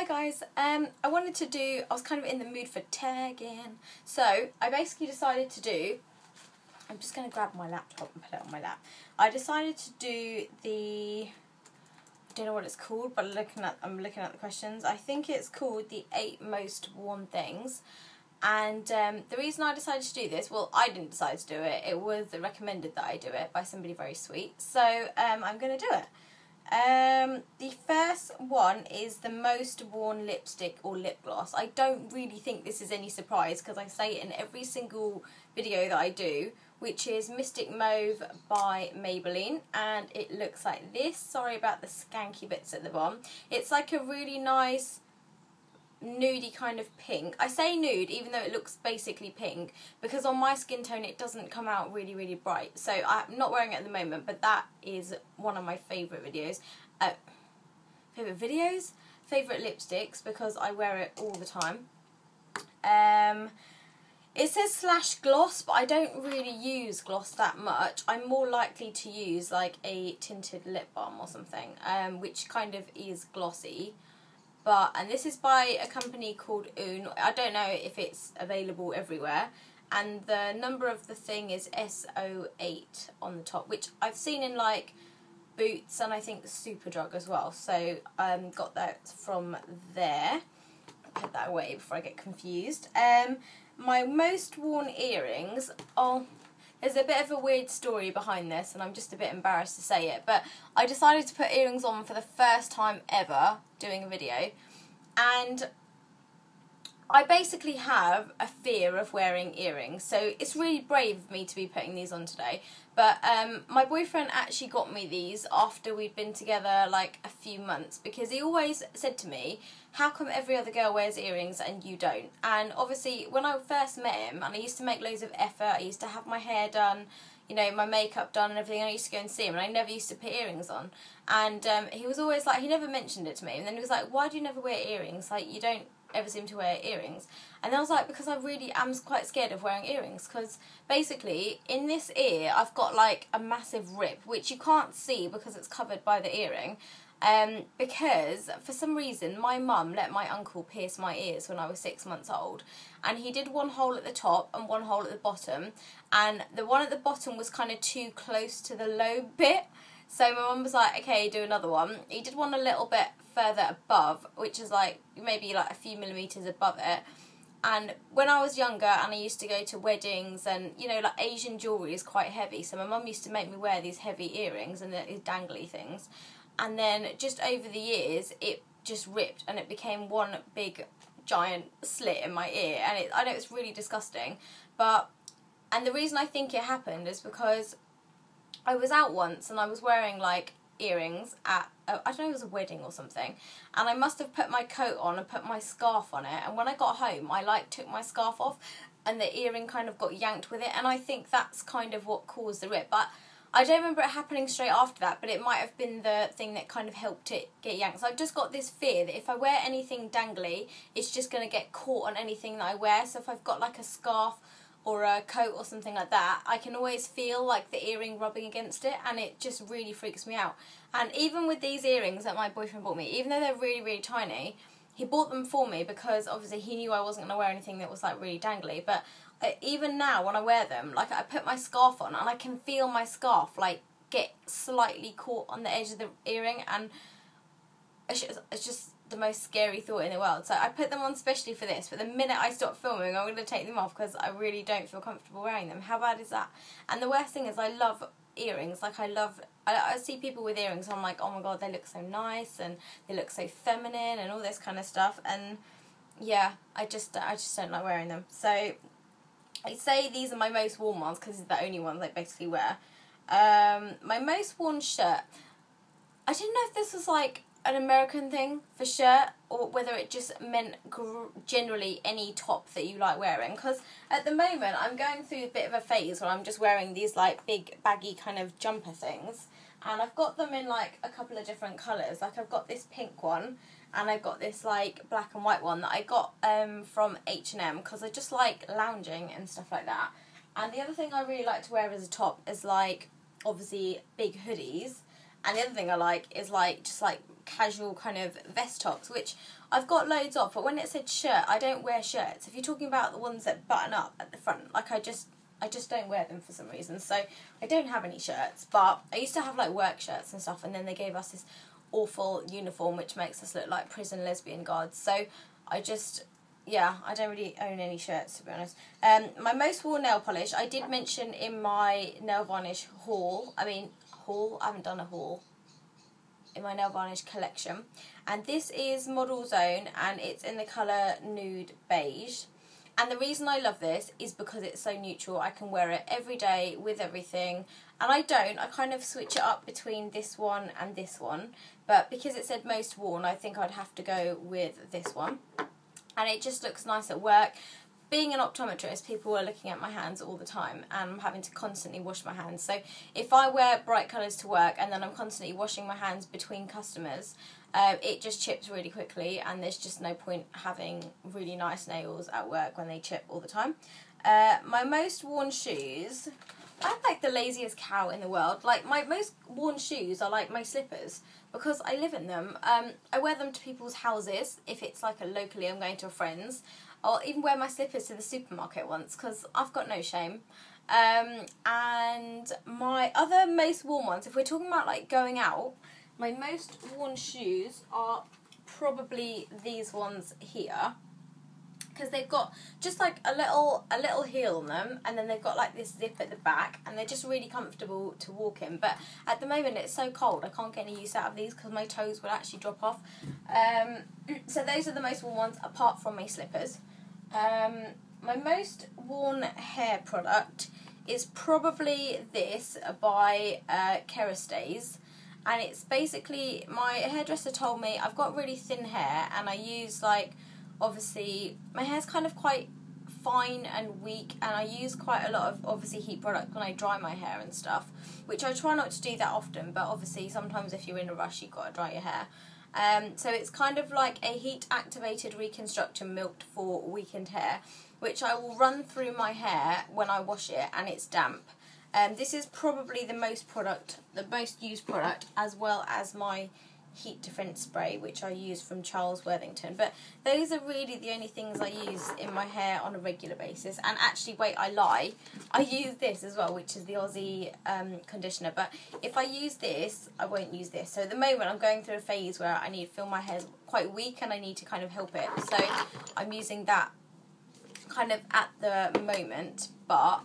Hi guys, I was kind of in the mood for tagging, so I basically decided to do, I'm just going to grab my laptop and put it on my lap. I decided to do I don't know what it's called, but I'm looking at the questions. I think it's called the 8 most worn things. And the reason I decided to do this, well, I didn't decide to do it. It was recommended that I do it by somebody very sweet. So I'm going to do it. The first one is the most worn lipstick or lip gloss. I don't really think this is any surprise because I say it in every single video that I do, which is Mystic Mauve by Maybelline, and it looks like this. Sorry about the skanky bits at the bottom. It's like a really nice nudey kind of pink. I say nude even though it looks basically pink because on my skin tone it doesn't come out really, really bright. So I'm not wearing it at the moment, but that is one of my favourite videos. Favourite lipsticks because I wear it all the time. It says slash gloss, but I don't really use gloss that much. I'm more likely to use like a tinted lip balm or something, which kind of is glossy. And this is by a company called Oon. I don't know if it's available everywhere. And the number of the thing is SO8 on the top, which I've seen in like Boots and I think Superdrug as well. So got that from there. Put that away before I get confused. My most worn earrings. Oh, there's a bit of a weird story behind this, and I'm just a bit embarrassed to say it, but I decided to put earrings on for the first time ever doing a video, and I basically have a fear of wearing earrings, so it's really brave of me to be putting these on today. But my boyfriend actually got me these after we'd been together like a few months, because he always said to me, how come every other girl wears earrings and you don't? And obviously when I first met him, and I used to make loads of effort, I used to have my hair done, you know, my makeup done and everything, I used to go and see him and I never used to put earrings on. And he was always like, he never mentioned it to me, and then he was like, why do you never wear earrings? Like, you don't ever seem to wear earrings. And I was like, because I really am quite scared of wearing earrings, because basically in this ear I've got like a massive rip which you can't see because it's covered by the earring, because for some reason my mum let my uncle pierce my ears when I was 6 months old, and he did one hole at the top and one hole at the bottom, and the one at the bottom was kind of too close to the lobe bit. So my mum was like, okay, do another one. He did one a little bit further above, which is like maybe like a few millimetres above it. And when I was younger and I used to go to weddings, and you know, like Asian jewellery is quite heavy, so my mum used to make me wear these heavy earrings and these dangly things. And then just over the years it just ripped and it became one big giant slit in my ear, and I know it's really disgusting, and the reason I think it happened is because I was out once and I was wearing like earrings at, I don't know, it was a wedding or something, and I must have put my coat on and put my scarf on it, and when I got home I like took my scarf off and the earring kind of got yanked with it, and I think that's kind of what caused the rip. But I don't remember it happening straight after that, but it might have been the thing that kind of helped it get yanked. So I've just got this fear that if I wear anything dangly, it's just going to get caught on anything that I wear. So if I've got like a scarf or a coat or something like that, I can always feel like the earring rubbing against it, and it just really freaks me out. And even with these earrings that my boyfriend bought me, even though they're really, really tiny, he bought them for me because obviously he knew I wasn't going to wear anything that was like really dangly. But even now when I wear them, like I put my scarf on and I can feel my scarf like get slightly caught on the edge of the earring, and it's just the most scary thought in the world. So I put them on specially for this, but the minute I stop filming I'm going to take them off because I really don't feel comfortable wearing them. How bad is that? And the worst thing is I love earrings. Like I see people with earrings and I'm like, oh my god, they look so nice and they look so feminine and all this kind of stuff, and yeah, I just don't like wearing them. So I say these are my most worn ones because these are the only ones I basically wear. My most worn shirt, I didn't know if this was like an American thing for shirt or whether it just meant generally any top that you like wearing, because at the moment I'm going through a bit of a phase where I'm just wearing these like big baggy kind of jumper things, and I've got them in like a couple of different colours. Like I've got this pink one and I've got this like black and white one that I got from H&M because I just like lounging and stuff like that. And the other thing I really like to wear as a top is like obviously big hoodies, and the other thing I like is like just like casual kind of vest tops, which I've got loads of, but when it said shirt, I don't wear shirts. If you're talking about the ones that button up at the front, like I just don't wear them for some reason, so I don't have any shirts. But I used to have like work shirts and stuff, and then they gave us this awful uniform which makes us look like prison lesbian guards, so I don't really own any shirts, to be honest. My most worn nail polish, I did mention in my nail varnish haul. I haven't done a haul in my nail varnish collection. And this is Model Zone, and it's in the colour Nude Beige. And the reason I love this is because it's so neutral. I can wear it every day with everything. And I kind of switch it up between this one and this one. But because it said most worn, I think I'd have to go with this one. And it just looks nice at work. Being an optometrist, people are looking at my hands all the time, and I'm having to constantly wash my hands. So if I wear bright colours to work and then I'm constantly washing my hands between customers, it just chips really quickly, and there's just no point having really nice nails at work when they chip all the time. My most worn shoes, I'm like the laziest cow in the world. Like, my most worn shoes are like my slippers, because I live in them. I wear them to people's houses, if it's like locally I'm going to a friend's. I'll even wear my slippers to the supermarket once, because I've got no shame. And my other most worn ones, if we're talking about like going out, my most worn shoes are probably these ones here, because they've got just like a little heel on them, and then they've got like this zip at the back, and they're just really comfortable to walk in. But at the moment it's so cold, I can't get any use out of these because my toes will actually drop off. So those are the most worn ones, apart from my slippers. My most worn hair product is probably this by Kerastase. And it's basically, my hairdresser told me I've got really thin hair, and I use obviously, my hair's kind of quite fine and weak, and I use quite a lot of, obviously, heat product when I dry my hair and stuff, which I try not to do that often, but obviously sometimes if you're in a rush, you've got to dry your hair. So it's kind of like a heat-activated reconstruction milked for weakened hair, which I will run through my hair when I wash it and it's damp. This is probably the most used product, as well as my heat defense spray, which I use from Charles Worthington. But those are really the only things I use in my hair on a regular basis. And actually, wait, I lie. I use this as well, which is the Aussie conditioner. But if I use this, I won't use this. So at the moment, I'm going through a phase where I need to feel my hair's quite weak, and I need to kind of help it. So I'm using that kind of at the moment, but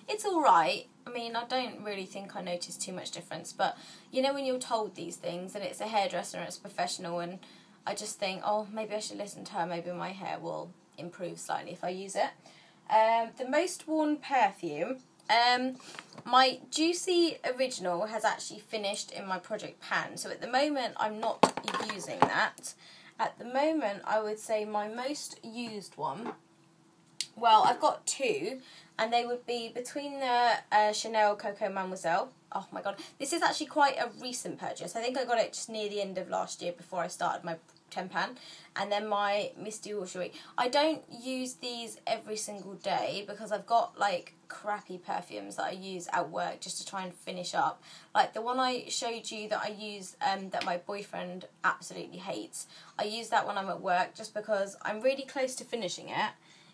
it's alright. I mean, I don't really think I noticed too much difference, but you know when you're told these things and it's a hairdresser and it's professional, and I just think, oh, maybe I should listen to her, maybe my hair will improve slightly if I use it. The most worn perfume, my Juicy Original has actually finished in my Project Pan, so at the moment I'm not using that. At the moment, I would say my most used one, well, I've got two, and they would be between the Chanel Coco Mademoiselle. Oh my god, this is actually quite a recent purchase. I think I got it just near the end of last year before I started my Tempan. And then my Miss Dior Jolie. I don't use these every single day because I've got like crappy perfumes that I use at work just to try and finish up. Like the one I showed you that I use that my boyfriend absolutely hates. I use that when I'm at work just because I'm really close to finishing it.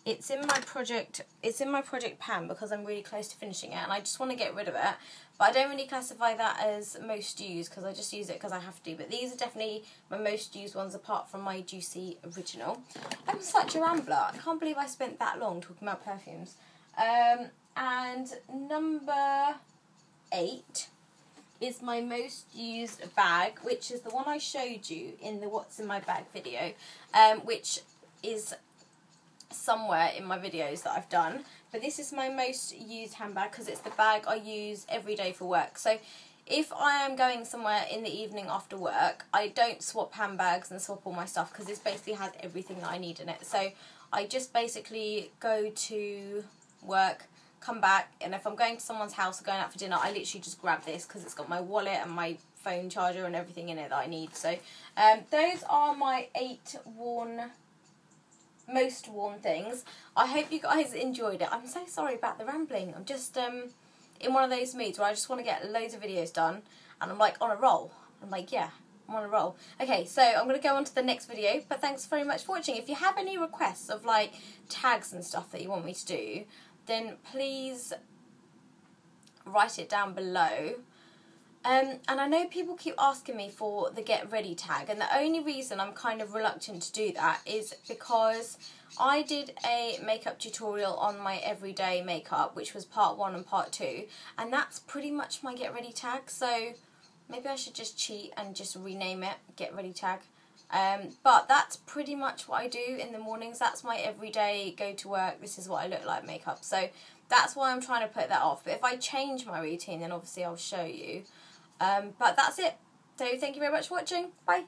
It's in my project Pan because I'm really close to finishing it, and I just want to get rid of it. But I don't really classify that as most used because I just use it because I have to. But these are definitely my most used ones apart from my Juicy Original. I'm such a rambler. I can't believe I spent that long talking about perfumes. And number 8 is my most used bag, which is the one I showed you in the What's in My Bag video, which is somewhere in my videos that I've done. But this is my most used handbag because it's the bag I use every day for work. So if I am going somewhere in the evening after work, I don't swap handbags and swap all my stuff because this basically has everything that I need in it. So I just basically go to work, come back, and if I'm going to someone's house or going out for dinner, I literally just grab this because it's got my wallet and my phone charger and everything in it that I need. So those are my 8 most worn things. I hope you guys enjoyed it. I'm so sorry about the rambling. I'm just in one of those moods where I just want to get loads of videos done, and I'm like on a roll. I'm like, yeah, I'm on a roll. Okay, so I'm going to go on to the next video, but thanks very much for watching. If you have any requests of like tags and stuff that you want me to do, then please write it down below. And I know people keep asking me for the get ready tag, and the only reason I'm kind of reluctant to do that is because I did a makeup tutorial on my everyday makeup, which was part 1 and part 2, and that's pretty much my get ready tag, so maybe I should just cheat and just rename it get ready tag. But that's pretty much what I do in the mornings. That's my everyday go to work, this is what I look like makeup, so that's why I'm trying to put that off. But if I change my routine, then obviously I'll show you. But that's it. So thank you very much for watching. Bye.